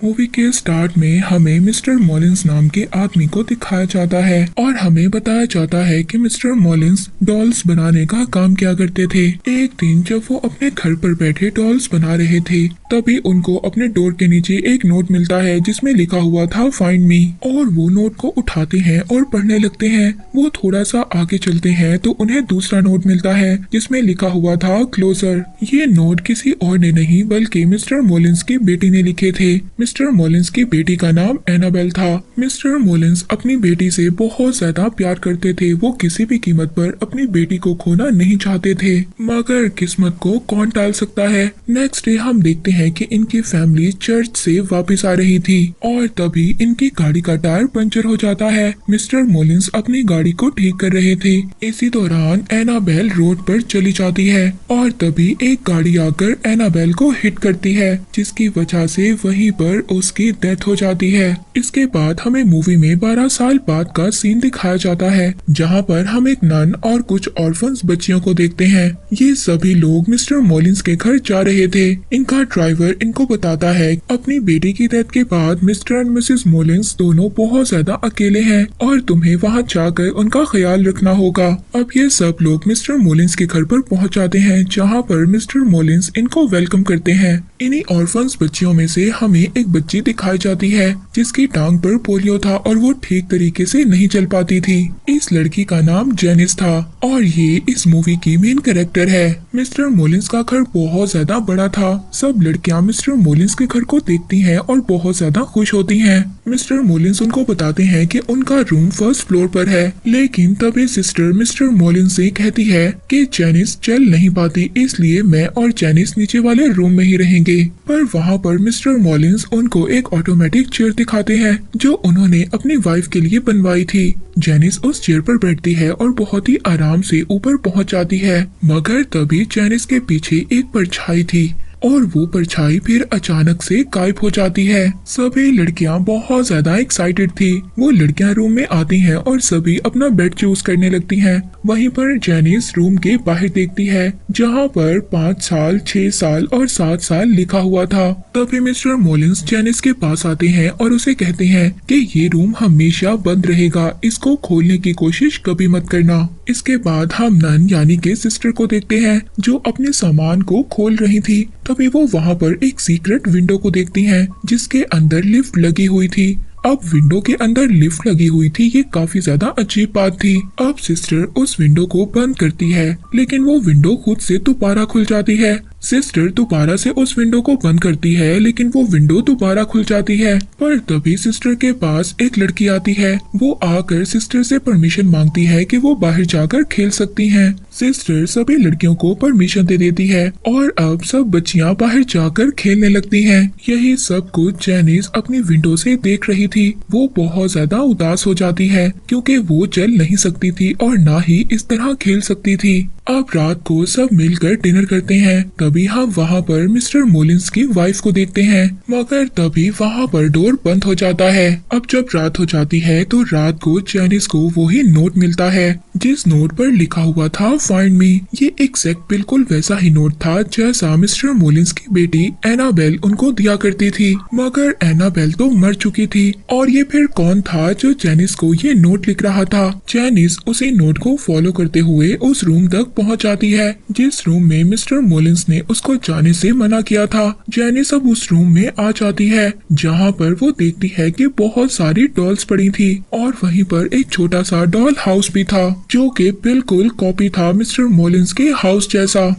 Movie के start में हमें मिस्टर मॉलिंस नाम के आदमी को दिखाया जाता है और हमें बताया जाता है कि मिस्टर मॉलिंस डॉल्स बनाने का काम किया करते थे। एक दिन जब वो अपने घर पर बैठे डॉल्स बना रहे थे, तभी उनको अपने डोर के नीचे एक नोट मिलता है जिसमें लिखा हुआ था फाइंड मी। और वो नोट को उठाते हैं और पढ़ने लगते हैं। वो थोड़ा सा आगे चलते हैं तो उन्हें दूसरा नोट मिलता है जिसमें लिखा हुआ था क्लोजर। ये नोट किसी और ने नहीं बल्कि मिस्टर मॉलिंस की बेटी ने लिखे थे। मिस्टर मॉलिंस की बेटी का नाम एनाबेल था। मिस्टर मॉलिंस अपनी बेटी से बहुत ज्यादा प्यार करते थे। वो किसी भी कीमत पर अपनी बेटी को खोना नहीं चाहते थे, मगर किस्मत को कौन टाल सकता है। नेक्स्ट डे हम देखते हैं कि इनकी फैमिली चर्च से वापस आ रही थी और तभी इनकी गाड़ी का टायर पंचर हो जाता है। मिस्टर मॉलिंस अपनी गाड़ी को ठीक कर रहे थे। इसी दौरान एनाबेल रोड पर चली जाती है और तभी एक गाड़ी आकर एनाबेल को हिट करती है, जिसकी वजह से वहीं पर उसकी डेथ हो जाती है। इसके बाद हमें मूवी में 12 साल बाद का सीन दिखाया जाता है, जहां पर हम एक नन और कुछ ऑर्फन्स बच्चियों को देखते हैं। ये सभी लोग मिस्टर मॉलिंस के घर जा रहे थे। इनका ड्राइवर इनको बताता है अपनी बेटी की डेथ के बाद मिस्टर एंड मिसेस मॉलिंस दोनों बहुत ज्यादा अकेले हैं और तुम्हें वहां जाकर उनका ख्याल रखना होगा। अब ये सब लोग मिस्टर मॉलिंस के घर पर पहुंच जाते हैं, जहां पर मिस्टर मॉलिंस इनको वेलकम करते हैं। इन्हीं ऑर्फन्स बच्चियों में से हमें एक बच्ची दिखाई जाती है जिसकी टांग पर पोलियो था और वो ठीक तरीके से नहीं चल पाती थी। इस लड़की का नाम जेनिस था और ये इस मूवी की मेन कैरेक्टर है। मिस्टर मॉलिंस का घर बहुत ज्यादा बड़ा था। सब लड़कियां मिस्टर मॉलिंस के घर को देखती हैं और बहुत ज्यादा खुश होती हैं। मिस्टर मॉलिंस उनको बताते हैं कि उनका रूम फर्स्ट फ्लोर पर है, लेकिन तभी सिस्टर मिस्टर मॉलिंस से कहती है कि जेनिस चल नहीं पाती, इसलिए मैं और जेनिस नीचे वाले रूम में ही रहेंगे। पर वहाँ पर मिस्टर मॉलिंस उनको एक ऑटोमेटिक चेयर दिखाते हैं जो उन्होंने अपनी वाइफ के लिए बनवाई थी। जेनिस उस चेयर पर बैठती है और बहुत ही आराम से ऊपर पहुंच जाती है, मगर तभी जेनिस के पीछे एक परछाई थी और वो परछाई फिर अचानक से गायब हो जाती है। सभी लड़कियां बहुत ज्यादा एक्साइटेड थी। वो लड़कियां रूम में आती हैं और सभी अपना बेड चूज करने लगती हैं। वहीं पर जेनिस रूम के बाहर देखती है, जहां पर 5 साल, 6 साल और 7 साल लिखा हुआ था। तभी मिस्टर मॉलिंस जेनिस के पास आते हैं और उसे कहते हैं कि ये रूम हमेशा बंद रहेगा, इसको खोलने की कोशिश कभी मत करना। इसके बाद हम नन यानी के सिस्टर को देखते हैं जो अपने सामान को खोल रही थी। तभी वो वहाँ पर एक सीक्रेट विंडो को देखती हैं जिसके अंदर लिफ्ट लगी हुई थी। अब विंडो के अंदर लिफ्ट लगी हुई थी, ये काफी ज्यादा अजीब बात थी। अब सिस्टर उस विंडो को बंद करती है, लेकिन वो विंडो खुद से दोबारा खुल जाती है। सिस्टर दोबारा से उस विंडो को बंद करती है, लेकिन वो विंडो दोबारा खुल जाती है। पर तभी सिस्टर के पास एक लड़की आती है। वो आकर सिस्टर से परमिशन मांगती है कि वो बाहर जाकर खेल सकती हैं। सिस्टर सभी लड़कियों को परमिशन दे देती है और अब सब बच्चियां बाहर जाकर खेलने लगती हैं। यही सब कुछ जेनिस अपनी विंडो से देख रही थी। वो बहुत ज्यादा उदास हो जाती है क्योंकि वो चल नहीं सकती थी और ना ही इस तरह खेल सकती थी। अब रात को सब मिलकर डिनर करते हैं। तभी हम वहाँ पर मिस्टर मॉलिंस की वाइफ को देखते हैं, मगर तभी वहाँ पर डोर बंद हो जाता है। अब जब रात हो जाती है तो रात को जेनिस को वही नोट मिलता है जिस नोट पर लिखा हुआ था फाइंड मी। ये एग्जैक्ट बिल्कुल वैसा ही नोट था जैसा मिस्टर मॉलिंस की बेटी एनाबेल उनको दिया करती थी, मगर एनाबेल तो मर चुकी थी। और ये फिर कौन था जो जेनिस को ये नोट लिख रहा था। जेनिस उसी नोट को फॉलो करते हुए उस रूम तक पहुंच जाती है जिस रूम में मिस्टर मॉलिंस ने उसको जाने से मना किया था। जेनिस अब उस रूम में आ जाती है, जहां पर वो देखती है कि बहुत सारी डॉल्स पड़ी थी और वहीं पर एक छोटा सा डॉल हाउस भी था जो कि बिल्कुल कॉपी था मिस्टर मॉलिंस के हाउस जैसा।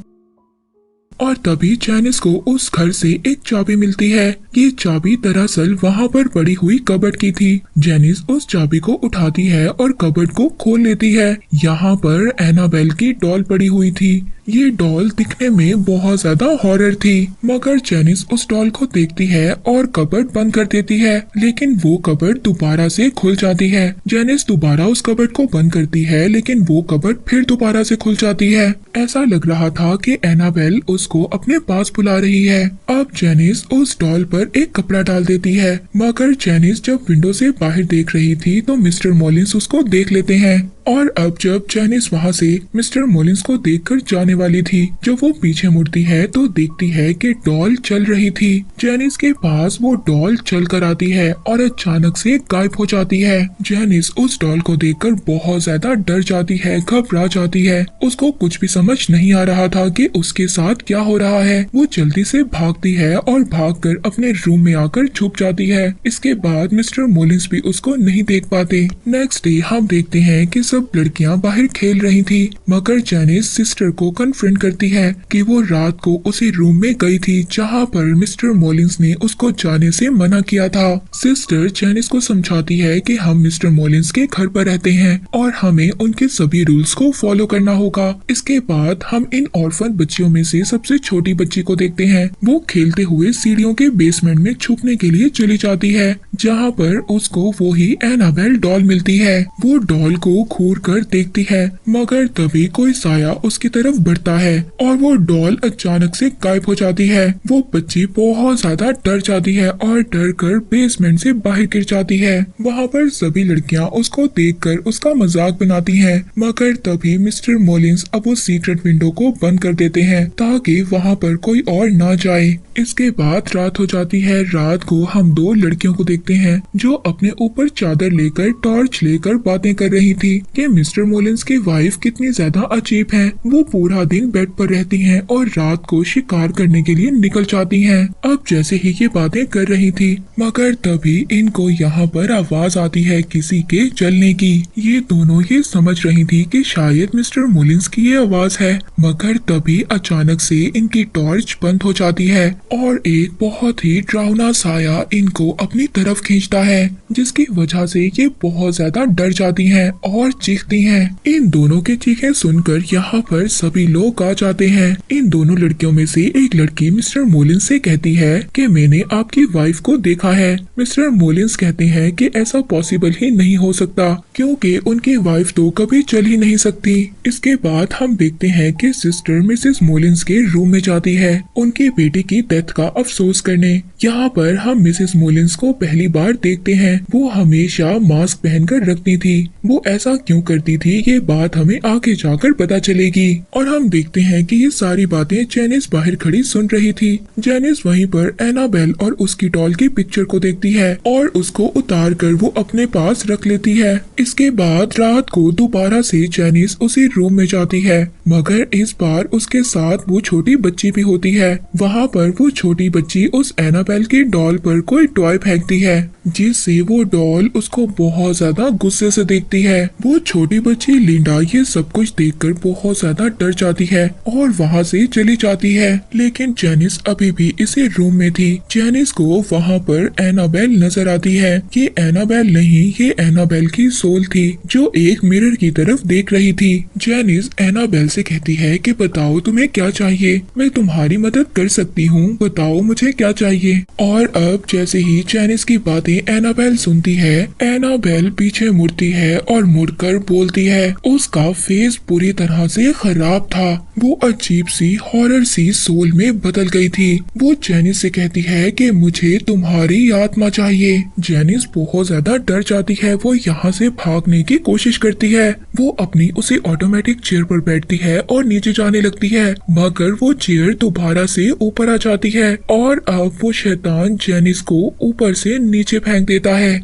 और तभी जेनिस को उस घर से एक चाबी मिलती है। ये चाबी दरअसल वहाँ पर पड़ी हुई कबर्ड की थी। जेनिस उस चाबी को उठाती है और कबर्ड को खोल लेती है। यहाँ पर एनाबेल की डॉल पड़ी हुई थी। ये डॉल दिखने में बहुत ज्यादा हॉरर थी, मगर जेनिस उस डॉल को देखती है और कबर्ड बंद कर देती है, लेकिन वो कबर्ड दोबारा से खुल जाती है। जेनिस दोबारा उस कबर्ड को बंद करती है, लेकिन वो कबर्ड फिर दोबारा से खुल जाती है। ऐसा लग रहा था कि एनाबेल उसको अपने पास बुला रही है। अब जेनिस उस डॉल पर एक कपड़ा डाल देती है, मगर जेनिस जब विंडो से बाहर देख रही थी तो मिस्टर मॉलिंस उसको देख लेते हैं और अब जब जैनिस वहाँ से मिस्टर मॉलिन्स को देखकर जाने वाली थी, जब वो पीछे मुड़ती है तो देखती है कि डॉल चल रही थी। जैनिस के पास वो डॉल चल कर आती है और अचानक से गायब हो जाती है। जैनिस उस डॉल को देखकर बहुत ज्यादा डर जाती है, घबरा जाती है। उसको कुछ भी समझ नहीं आ रहा था कि उसके साथ क्या हो रहा है। वो जल्दी से भागती है और भागकर अपने रूम में आकर छुप जाती है। इसके बाद मिस्टर मॉलिन्स भी उसको नहीं देख पाते। नेक्स्ट डे हम देखते हैं कि सब लड़कियां बाहर खेल रही थी, मगर जैनिस सिस्टर को कन्फ्रंट करती है कि वो रात को उसी रूम में गई थी जहाँ पर मिस्टर मॉलिन्स ने उसको जाने से मना किया था। सिस्टर जैनिस को समझाती है कि हम मिस्टर मॉलिन्स के घर पर रहते हैं और हमें उनके सभी रूल्स को फॉलो करना होगा। इसके बाद हम इन ऑर्फन बच्चियों में से सबसे छोटी बच्ची को देखते हैं। वो खेलते हुए सीढ़ियों के बेसमेंट में छुपने के लिए चली जाती है, जहाँ पर उसको वो ही एनाबेल डॉल मिलती है। वो डॉल को घूर कर देखती है, मगर तभी कोई साया उसकी तरफ बढ़ता है और वो डॉल अचानक से गायब हो जाती है। वो बच्ची बहुत ज्यादा डर जाती है और डर कर बेसमेंट से बाहर गिर जाती है। वहाँ पर सभी लड़कियाँ उसको देखकर उसका मजाक बनाती हैं, मगर तभी मिस्टर मॉलिन्स अब वो सीक्रेट विंडो को बंद कर देते हैं ताकि वहाँ पर कोई और ना जाए। इसके बाद रात हो जाती है। रात को हम दो लड़कियों को देखते हैं जो अपने ऊपर चादर लेकर टॉर्च लेकर बातें कर रही थी कि मिस्टर मॉलिन्स की वाइफ कितनी ज्यादा अजीब है। वो पूरा दिन बेड पर रहती हैं और रात को शिकार करने के लिए निकल जाती हैं। अब जैसे ही ये बातें कर रही थी, मगर तभी इनको यहाँ पर आवाज आती है किसी के जलने की। ये दोनों ये समझ रही थी कि शायद मिस्टर मॉलिन्स की ये आवाज है, मगर तभी अचानक से इनकी टॉर्च बंद हो जाती है और एक बहुत ही डरावना साया इनको अपनी तरफ खींचता है, जिसकी वजह से ये बहुत ज्यादा डर जाती हैं और चीखती हैं। इन दोनों के चीखें सुनकर यहाँ पर सभी लोग आ जाते हैं। इन दोनों लड़कियों में से एक लड़की मिस्टर मॉलिन्स से कहती है कि मैंने आपकी वाइफ को देखा है। मिस्टर मॉलिन्स कहते हैं कि ऐसा पॉसिबल ही नहीं हो सकता, क्योंकि उनकी वाइफ तो कभी चल ही नहीं सकती। इसके बाद हम देखते हैं कि सिस्टर मिसेस मॉलिन्स के रूम में जाती है उनकी बेटी की डेथ का अफसोस करने। यहाँ पर हम मिसेस मॉलिन्स को पहली बार देखते हैं। वो हमेशा मास्क पहनकर रखती थी। वो ऐसा क्यों करती थी ये बात हमें आगे जाकर पता चलेगी। और हम देखते हैं कि ये सारी बातें जैनिस बाहर खड़ी सुन रही थी। जैनिस वहीं पर एनाबेल और उसकी डॉल की पिक्चर को देखती है और उसको उतार कर वो अपने पास रख लेती है। इसके बाद रात को दोबारा से जैनिस उसी रूम में जाती है, मगर इस बार उसके साथ वो छोटी बच्ची भी होती है। वहाँ पर वो छोटी बच्ची उस एनाबेल की डॉल पर कोई टॉय फेंकती है, जिससे वो डॉल उसको बहुत ज्यादा गुस्से से देखती है। वो छोटी बच्ची लिंडा ये सब कुछ देखकर बहुत ज्यादा डर जाती है और वहाँ से चली जाती है, लेकिन जैनिस अभी भी इसी रूम में थी। जैनिस को वहाँ पर एनाबेल नजर आती है। ये एनाबेल नहीं, ये एनाबेल की सोल थी जो एक मिरर की तरफ देख रही थी। जैनिस एनाबेल से कहती है कि बताओ तुम्हें क्या चाहिए, मैं तुम्हारी मदद कर सकती हूँ, बताओ मुझे क्या चाहिए। और अब जैसे ही जैनिस की बातें एनाबेल सुनती है, एनाबेल पीछे मुड़ती है और मुड़कर बोलती है। उसका फेस पूरी तरह से खराब था। वो अजीब सी हॉरर सी सोल में बदल गई थी। वो जैनिस से कहती है कि मुझे तुम्हारी आत्मा चाहिए। जैनिस बहुत ज्यादा डर जाती है। वो यहाँ से भागने की कोशिश करती है। वो अपनी उसी ऑटोमेटिक चेयर पर बैठती है और नीचे जाने लगती है, मगर वो चेयर दोबारा से ऊपर आ जाती है और अब वो शैतान जैनिस को ऊपर से नीचे फेंक देता है।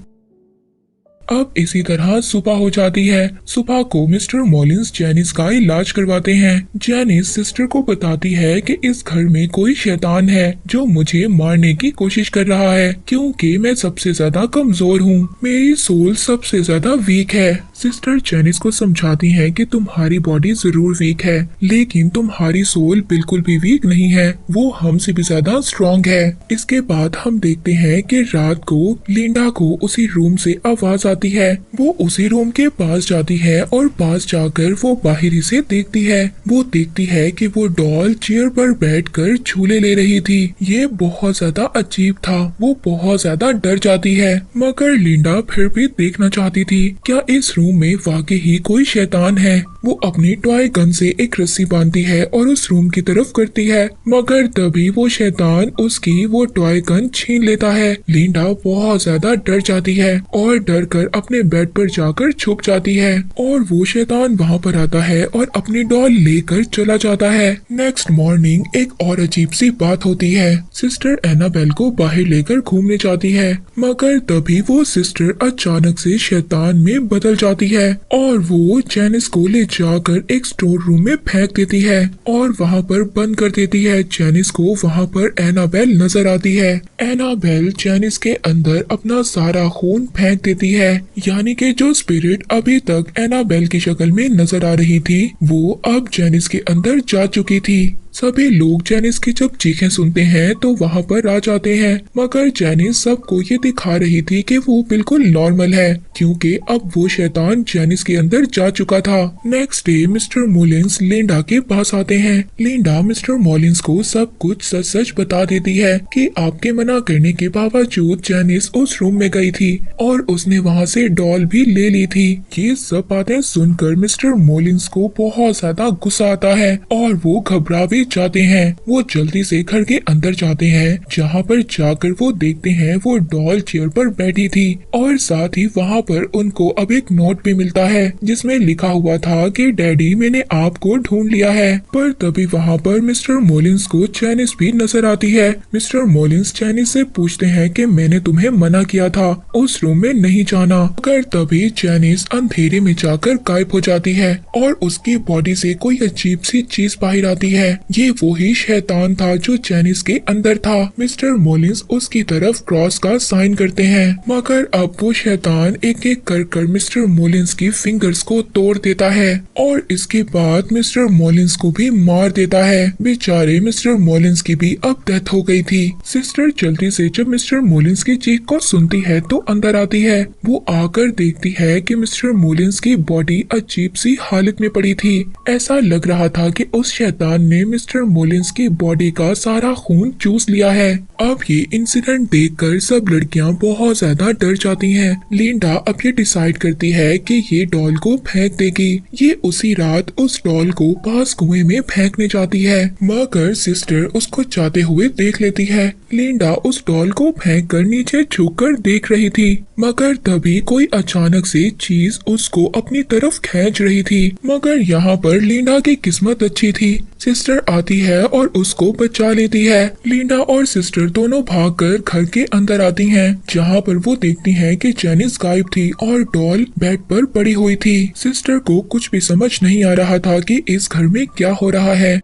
अब इसी तरह सुबह हो जाती है। सुबह को मिस्टर मॉलिन्स जैनिस का इलाज करवाते हैं। जैनिस सिस्टर को बताती है कि इस घर में कोई शैतान है जो मुझे मारने की कोशिश कर रहा है, क्योंकि मैं सबसे ज्यादा कमजोर हूँ। मेरी सोल सबसे ज्यादा वीक है। सिस्टर जैनिस को समझाती है कि तुम्हारी बॉडी जरूर वीक है, लेकिन तुम्हारी सोल बिल्कुल भी वीक नहीं है, वो हमसे भी ज्यादा स्ट्रॉन्ग है। इसके बाद हम देखते हैं कि रात को लिंडा को उसी रूम से आवाज आती है। वो उसी रूम के पास जाती है और पास जाकर वो बाहर ही से देखती है। वो देखती है कि वो डॉल चेयर पर बैठकर झूले ले रही थी। ये बहुत ज्यादा अजीब था। वो बहुत ज्यादा डर जाती है, मगर लिंडा फिर भी देखना चाहती थी क्या इस रूम में वाकई ही कोई शैतान है। वो अपनी टॉय गन से एक रस्सी बांधती है और उस रूम की तरफ करती है, मगर तभी वो शैतान उसकी वो टॉय गन छीन लेता है। लिंडा बहुत ज्यादा डर जाती है और डर कर अपने बेड पर जाकर छुप जाती है और वो शैतान वहाँ पर आता है और अपनी डॉल लेकर चला जाता है। नेक्स्ट मॉर्निंग एक और अजीब सी बात होती है। सिस्टर एनाबेल को बाहर लेकर घूमने जाती है, मगर तभी वो सिस्टर अचानक से शैतान में बदल जाती है और वो जेनिस को ले जाकर एक स्टोर रूम में फेंक देती है और वहाँ पर बंद कर देती है। जेनिस को वहाँ पर एनाबेल नजर आती है। एनाबेल जेनिस के अंदर अपना सारा खून फेंक देती है, यानी कि जो स्पिरिट अभी तक एनाबेल की शक्ल में नजर आ रही थी वो अब जेनिस के अंदर जा चुकी थी। सभी लोग जेनिस की जब चीखें सुनते हैं तो वहाँ पर आ जाते हैं, मगर जेनिस सबको ये दिखा रही थी कि वो बिल्कुल नॉर्मल है, क्योंकि अब वो शैतान जेनिस के अंदर जा चुका था। नेक्स्ट डे मिस्टर मोलिन्स लिंडा के पास आते हैं। लिंडा मिस्टर मोलिन्स को सब कुछ सच सच बता देती है कि आपके मना करने के बावजूद जेनिस उस रूम में गई थी और उसने वहाँ से डॉल भी ले ली थी। ये सब बातें सुनकर मिस्टर मोलिन्स को बहुत ज्यादा गुस्सा आता है और वो घबरा भी जाते हैं। वो जल्दी से घर के अंदर जाते हैं, जहाँ पर जाकर वो देखते हैं वो डॉल चेयर पर बैठी थी और साथ ही वहाँ पर उनको अब एक नोट भी मिलता है जिसमें लिखा हुआ था कि डैडी मैंने आपको ढूंढ लिया है। पर तभी वहाँ पर मिस्टर मोलिन्स को जेनिस भी नजर आती है। मिस्टर मोलिन्स जेनिस से पूछते हैं कि मैंने तुम्हें मना किया था उस रूम में नहीं जाना, मगर तभी जेनिस अंधेरे में जाकर गायब हो जाती है और उसकी बॉडी से कोई अजीब सी चीज बाहर आती है। ये वही शैतान था जो जेनिस के अंदर था। मिस्टर मोलिन्स उसकी तरफ क्रॉस का साइन करते हैं, मगर अब वो शैतान एक एक कर मिस्टर मोलिन्स की फिंगर्स को तोड़ देता है और इसके बाद मिस्टर मोलिन्स को भी मार देता है। बेचारे मिस्टर मोलिन्स की भी अब डेथ हो गई थी। सिस्टर जल्दी से जब मिस्टर मोलिन्स की चीख को सुनती है तो अंदर आती है। वो आकर देखती है कि मिस्टर मोलिन्स की बॉडी अजीब सी हालत में पड़ी थी। ऐसा लग रहा था कि उस शैतान ने मिस्टर मोलिन्स की बॉडी का सारा खून चूस लिया है। अब ये इंसिडेंट देखकर सब लड़कियां बहुत ज्यादा डर जाती हैं। लिंडा अब ये डिसाइड करती है कि ये डॉल को फेंक देगी। ये उसी रात उस डॉल को पास कुएं में फेंकने जाती है, मगर सिस्टर उसको जाते हुए देख लेती है। लिंडा उस डॉल को फेंक कर नीचे झुककर देख रही थी, मगर तभी कोई अचानक से चीज उसको अपनी तरफ खींच रही थी। मगर यहाँ पर लिंडा की किस्मत अच्छी थी। सिस्टर आती है और उसको बचा लेती है। लिंडा और सिस्टर दोनों भागकर घर के अंदर आती हैं, जहाँ पर वो देखती हैं कि जेनिस गायब थी और डॉल बेड पर पड़ी हुई थी। सिस्टर को कुछ भी समझ नहीं आ रहा था कि इस घर में क्या हो रहा है।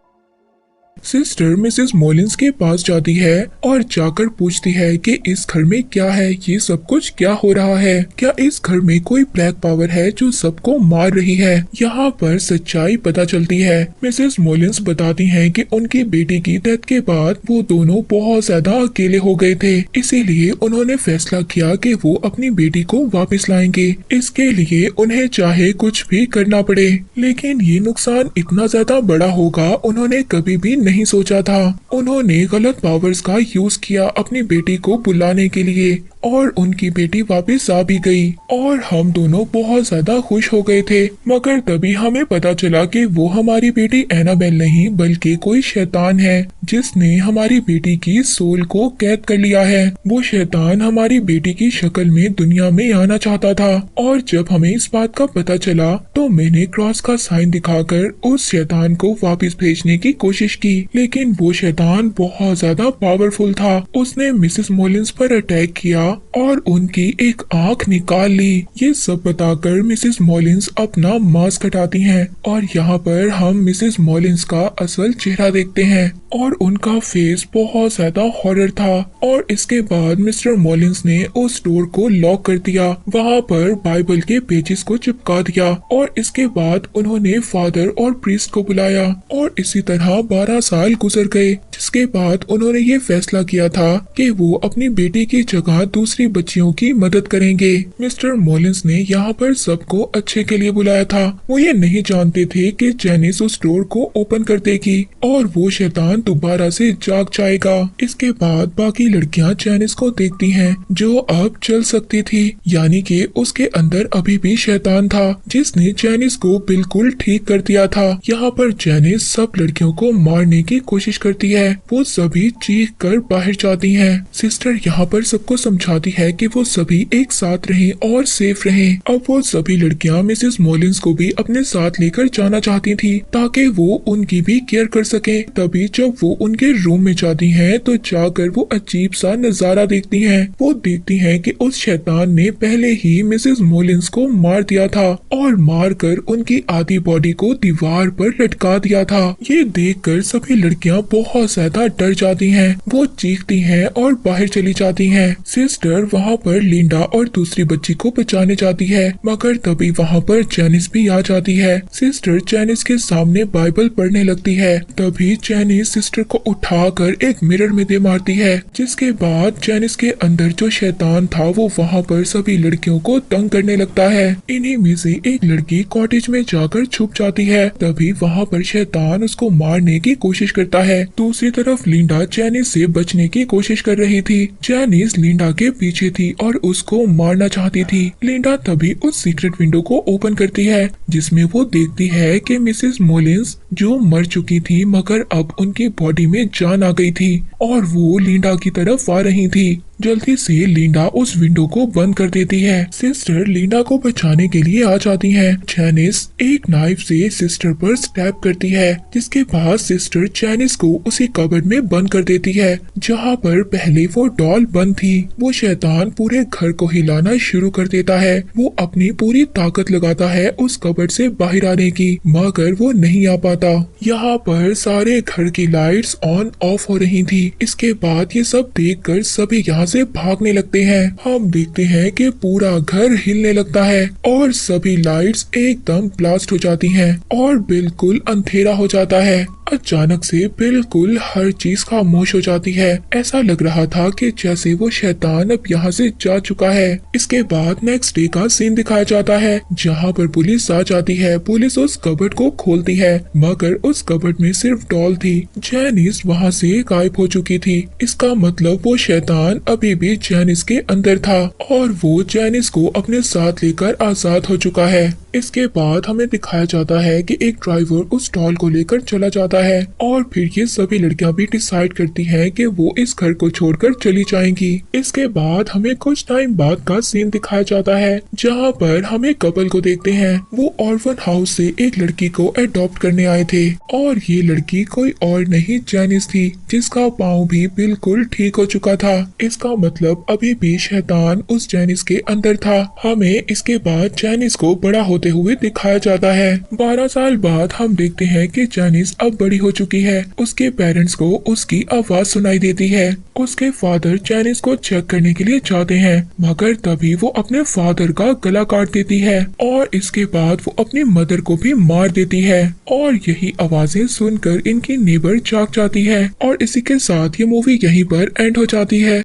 सिस्टर मिसेस मोलिन्स के पास जाती है और जाकर पूछती है कि इस घर में क्या है, ये सब कुछ क्या हो रहा है, क्या इस घर में कोई ब्लैक पावर है जो सबको मार रही है। यहाँ पर सच्चाई पता चलती है। मिसेस मोलिन्स बताती हैं कि उनकी बेटी की डेथ के बाद वो दोनों बहुत ज्यादा अकेले हो गए थे, इसीलिए उन्होंने फैसला किया कि वो अपनी बेटी को वापस लाएंगे। इसके लिए उन्हें चाहे कुछ भी करना पड़े, लेकिन ये नुकसान इतना ज्यादा बड़ा होगा उन्होंने कभी भी नहीं सोचा था। उन्होंने गलत पावर्स का यूज किया अपनी बेटी को बुलाने के लिए और उनकी बेटी वापस आ भी गई और हम दोनों बहुत ज्यादा खुश हो गए थे। मगर तभी हमें पता चला कि वो हमारी बेटी एनाबेल नहीं बल्कि कोई शैतान है जिसने हमारी बेटी की सोल को कैद कर लिया है। वो शैतान हमारी बेटी की शक्ल में दुनिया में आना चाहता था और जब हमें इस बात का पता चला तो मैंने क्रॉस का साइन दिखाकर उस शैतान को वापस भेजने की कोशिश की, लेकिन वो शैतान बहुत ज्यादा पावरफुल था। उसने मिसेस मोलिन्स पर अटैक किया और उनकी एक आंख निकाल ली। ये सब बताकर मिसेस मोलिन्स अपना मास्क हटाती हैं और यहाँ पर हम मिसेस मोलिन्स का असल चेहरा देखते हैं और उनका फेस बहुत ज्यादा हॉरर था। और इसके बाद मिस्टर मोलिन्स ने उस डोर को लॉक कर दिया, वहाँ पर बाइबल के पेजेस को चिपका दिया और इसके बाद उन्होंने फादर और प्रीस्ट को बुलाया और इसी तरह 12 साल गुजर गए, जिसके बाद उन्होंने ये फैसला किया था कि वो अपनी बेटी की जगह दूसरी बच्चियों की मदद करेंगे। मिस्टर मोलिन्स ने यहाँ पर सबको अच्छे के लिए बुलाया था। वो ये नहीं जानते थे कि जेनिस उस डोर को ओपन कर देगी और वो शैतान शैतान दोबारा से जाग जाएगा। इसके बाद बाकी लड़कियां जैनिस को देखती हैं जो अब चल सकती थी, यानी कि उसके अंदर अभी भी शैतान था जिसने जैनिस को बिल्कुल ठीक कर दिया था। यहाँ पर जैनिस सब लड़कियों को मारने की कोशिश करती है। वो सभी चीख कर बाहर जाती हैं। सिस्टर यहाँ पर सबको समझाती है कि वो सभी एक साथ रहें और सेफ रहें। अब वो सभी लड़कियां मिसेस मॉलिन्स को भी अपने साथ लेकर जाना चाहती थी ताकि वो उनकी भी केयर कर सके। तभी जब वो उनके रूम में जाती हैं तो जाकर वो अजीब सा नजारा देखती हैं। वो देखती हैं कि उस शैतान ने पहले ही मिसेस मॉलिन्स को मार दिया था और मार कर उनकी आधी बॉडी को दीवार पर लटका दिया था। ये देखकर सभी लड़कियां बहुत ज्यादा डर जाती हैं। वो चीखती हैं और बाहर चली जाती हैं। सिस्टर वहाँ पर लिंडा और दूसरी बच्ची को बचाने जाती है, मगर तभी वहाँ पर जैनिस भी आ जाती है। सिस्टर जैनिस के सामने बाइबल पढ़ने लगती है। तभी जैनिस सिस्टर को उठाकर एक मिरर में दे मारती है, जिसके बाद जैनिस के अंदर जो शैतान था वो वहाँ पर सभी लड़कियों को तंग करने लगता है। इन्हीं में से एक लड़की कॉटेज में जाकर छुप जाती है। तभी वहाँ पर शैतान उसको मारने की कोशिश करता है। दूसरी तरफ लिंडा जैनिस से बचने की कोशिश कर रही थी। जैनिस लिंडा के पीछे थी और उसको मारना चाहती थी। लिंडा तभी उस सीक्रेट विंडो को ओपन करती है जिसमें वो देखती है कि मिसेस मॉलिन्स जो मर चुकी थी मगर अब उनकी बॉडी में जान आ गई थी और वो लिंडा की तरफ आ रही थी। जल्दी से लिंडा उस विंडो को बंद कर देती है। सिस्टर लिंडा को बचाने के लिए आ जाती हैं। जैनिस एक नाइफ से सिस्टर पर स्टैब करती है, जिसके बाद सिस्टर जैनिस को उसी कबर्ड में बंद कर देती है जहाँ पर पहले वो डॉल बंद थी। वो शैतान पूरे घर को हिलाना शुरू कर देता है। वो अपनी पूरी ताकत लगाता है उस कबर्ड से बाहर आने की, मगर वो नहीं आ पाता। यहाँ पर सारे घर की लाइट्स ऑन ऑफ हो रही थी। इसके बाद ये सब देखकर सभी यहाँ से भागने लगते हैं। हम देखते हैं कि पूरा घर हिलने लगता है और सभी लाइट्स एकदम ब्लास्ट हो जाती हैं और बिल्कुल अंधेरा हो जाता है। अचानक से बिल्कुल हर चीज खामोश हो जाती है। ऐसा लग रहा था कि जैसे वो शैतान अब यहाँ से जा चुका है। इसके बाद नेक्स्ट डे का सीन दिखाया जाता है जहाँ पर पुलिस आ जाती है। पुलिस उस कबर्ड को खोलती है मगर उस कबर्ड में सिर्फ डॉल थी। जैनिस वहाँ से गायब हो चुकी थी। इसका मतलब वो शैतान अभी भी जैनिस के अंदर था और वो जैनिस को अपने साथ लेकर आजाद हो चुका है। इसके बाद हमें दिखाया जाता है कि एक ड्राइवर उस डॉल को लेकर चला जाता है और फिर ये सभी लड़कियां भी डिसाइड करती हैं कि वो इस घर को छोड़कर चली जाएंगी। इसके बाद हमें कुछ टाइम बाद का सीन दिखाया जाता है जहां पर हमें कपल को देखते हैं। वो ऑर्फन हाउस से एक लड़की को अडॉप्ट करने आए थे और ये लड़की कोई और नहीं जैनिस थी, जिसका पाँव भी बिल्कुल ठीक हो चुका था। इसका मतलब अभी भी शैतान उस जैनिस के अंदर था। हमें इसके बाद जैनिस को बड़ा होते हुए दिखाया जाता है। 12 साल बाद हम देखते हैं कि जैनिस अब बड़ी हो चुकी है। उसके पेरेंट्स को उसकी आवाज सुनाई देती है। उसके फादर जैनिस को चेक करने के लिए जाते हैं मगर तभी वो अपने फादर का गला काट देती है और इसके बाद वो अपनी मदर को भी मार देती है और यही आवाजें सुनकर इनकी नेबर जाग जाती है और इसी के साथ ये मूवी यहीं पर एंड हो जाती है।